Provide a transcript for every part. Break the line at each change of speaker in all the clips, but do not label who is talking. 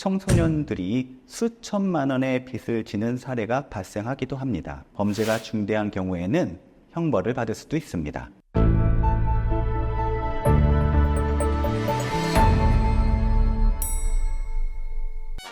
청소년들이 수천만 원의 빚을 지는 사례가 발생하기도 합니다. 범죄가 중대한 경우에는 형벌을 받을 수도 있습니다.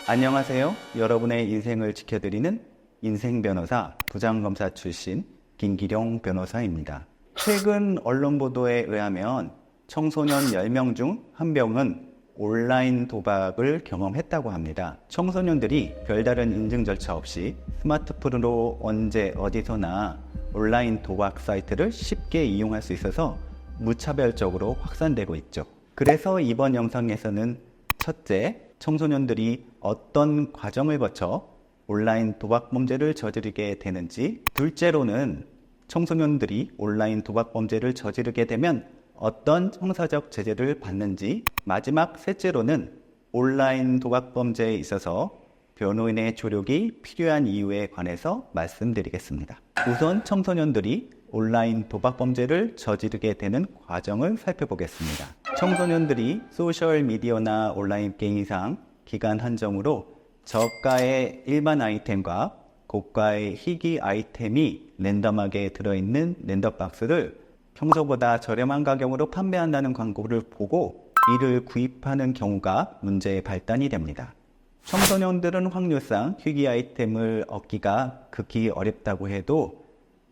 안녕하세요. 여러분의 인생을 지켜드리는 인생변호사, 부장검사 출신 김기룡 변호사입니다. 최근 언론 보도에 의하면 청소년 10명 중 1명은 온라인 도박을 경험했다고 합니다. 청소년들이 별다른 인증 절차 없이 스마트폰으로 언제 어디서나 온라인 도박 사이트를 쉽게 이용할 수 있어서 무차별적으로 확산되고 있죠. 그래서 이번 영상에서는 첫째, 청소년들이 어떤 과정을 거쳐 온라인 도박 범죄를 저지르게 되는지, 둘째로는 청소년들이 온라인 도박 범죄를 저지르게 되면 어떤 형사적 제재를 받는지, 마지막 셋째로는 온라인 도박 범죄에 있어서 변호인의 조력이 필요한 이유에 관해서 말씀드리겠습니다. 우선 청소년들이 온라인 도박 범죄를 저지르게 되는 과정을 살펴보겠습니다. 청소년들이 소셜미디어나 온라인 게임상 기간 한정으로 저가의 일반 아이템과 고가의 희귀 아이템이 랜덤하게 들어있는 랜덤박스를 평소보다 저렴한 가격으로 판매한다는 광고를 보고 이를 구입하는 경우가 문제의 발단이 됩니다. 청소년들은 확률상 희귀 아이템을 얻기가 극히 어렵다고 해도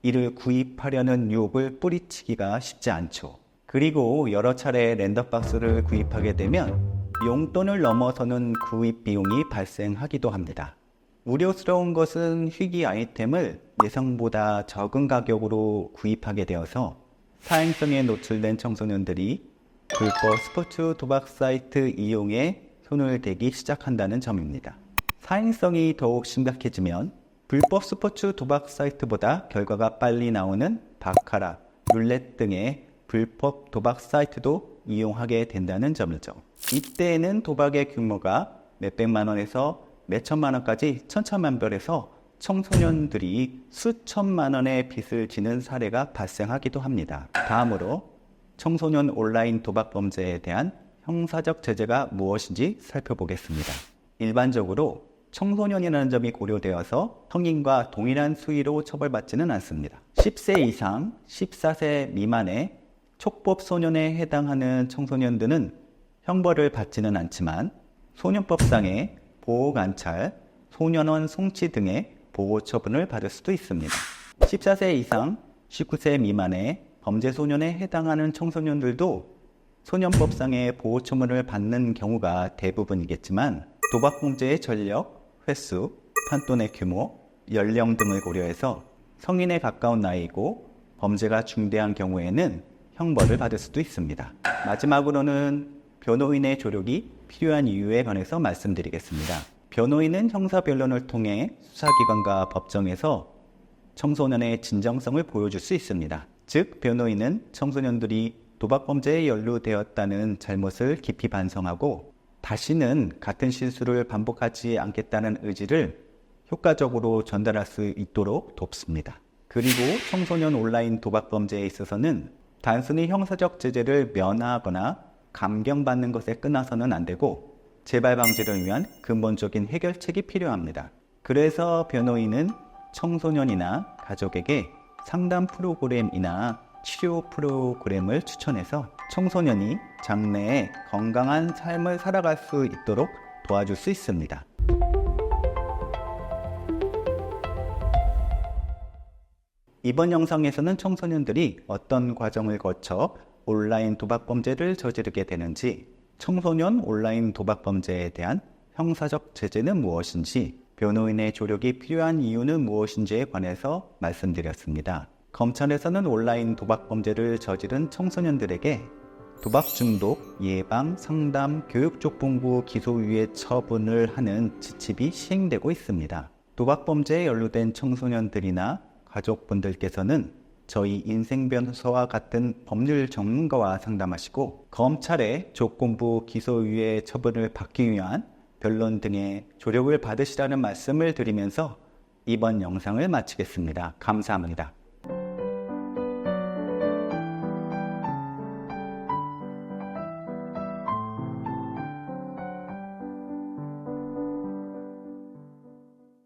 이를 구입하려는 유혹을 뿌리치기가 쉽지 않죠. 그리고 여러 차례 랜덤박스를 구입하게 되면 용돈을 넘어서는 구입 비용이 발생하기도 합니다. 우려스러운 것은 희귀 아이템을 예상보다 적은 가격으로 구입하게 되어서 사행성에 노출된 청소년들이 불법 스포츠 도박 사이트 이용에 손을 대기 시작한다는 점입니다. 사행성이 더욱 심각해지면 불법 스포츠 도박 사이트보다 결과가 빨리 나오는 바카라, 룰렛 등의 불법 도박 사이트도 이용하게 된다는 점이죠. 이때에는 도박의 규모가 몇백만 원에서 몇천만 원까지 천차만별해서 청소년들이 수천만 원의 빚을 지는 사례가 발생하기도 합니다. 다음으로 청소년 온라인 도박 범죄에 대한 형사적 제재가 무엇인지 살펴보겠습니다. 일반적으로 청소년이라는 점이 고려되어서 성인과 동일한 수위로 처벌받지는 않습니다. 10세 이상 14세 미만의 촉법 소년에 해당하는 청소년들은 형벌을 받지는 않지만 소년법상의 보호관찰, 소년원 송치 등의 보호 처분을 받을 수도 있습니다. 14세 이상 19세 미만의 범죄 소년에 해당하는 청소년들도 소년법상의 보호 처분을 받는 경우가 대부분이겠지만 도박 범죄의 전력, 횟수, 판돈의 규모, 연령 등을 고려해서 성인에 가까운 나이이고 범죄가 중대한 경우에는 형벌을 받을 수도 있습니다. 마지막으로는 변호인의 조력이 필요한 이유에 관해서 말씀드리겠습니다. 변호인은 형사변론을 통해 수사기관과 법정에서 청소년의 진정성을 보여줄 수 있습니다. 즉, 변호인은 청소년들이 도박범죄에 연루되었다는 잘못을 깊이 반성하고 다시는 같은 실수를 반복하지 않겠다는 의지를 효과적으로 전달할 수 있도록 돕습니다. 그리고 청소년 온라인 도박범죄에 있어서는 단순히 형사적 제재를 면하거나 감경받는 것에 끝나서는 안 되고 재발 방지를 위한 근본적인 해결책이 필요합니다. 그래서 변호인은 청소년이나 가족에게 상담 프로그램이나 치료 프로그램을 추천해서 청소년이 장래에 건강한 삶을 살아갈 수 있도록 도와줄 수 있습니다. 이번 영상에서는 청소년들이 어떤 과정을 거쳐 온라인 도박 범죄를 저지르게 되는지, 청소년 온라인 도박 범죄에 대한 형사적 제재는 무엇인지, 변호인의 조력이 필요한 이유는 무엇인지에 관해서 말씀드렸습니다. 검찰에서는 온라인 도박 범죄를 저지른 청소년들에게 도박 중독 예방, 상담, 교육족봉부 기소유예 처분을 하는 지침이 시행되고 있습니다. 도박 범죄에 연루된 청소년들이나 가족분들께서는 저희 인생변호사와 같은 법률 전문가와 상담하시고 검찰의 조건부 기소유예 처분을 받기 위한 변론 등의 조력을 받으시라는 말씀을 드리면서 이번 영상을 마치겠습니다. 감사합니다.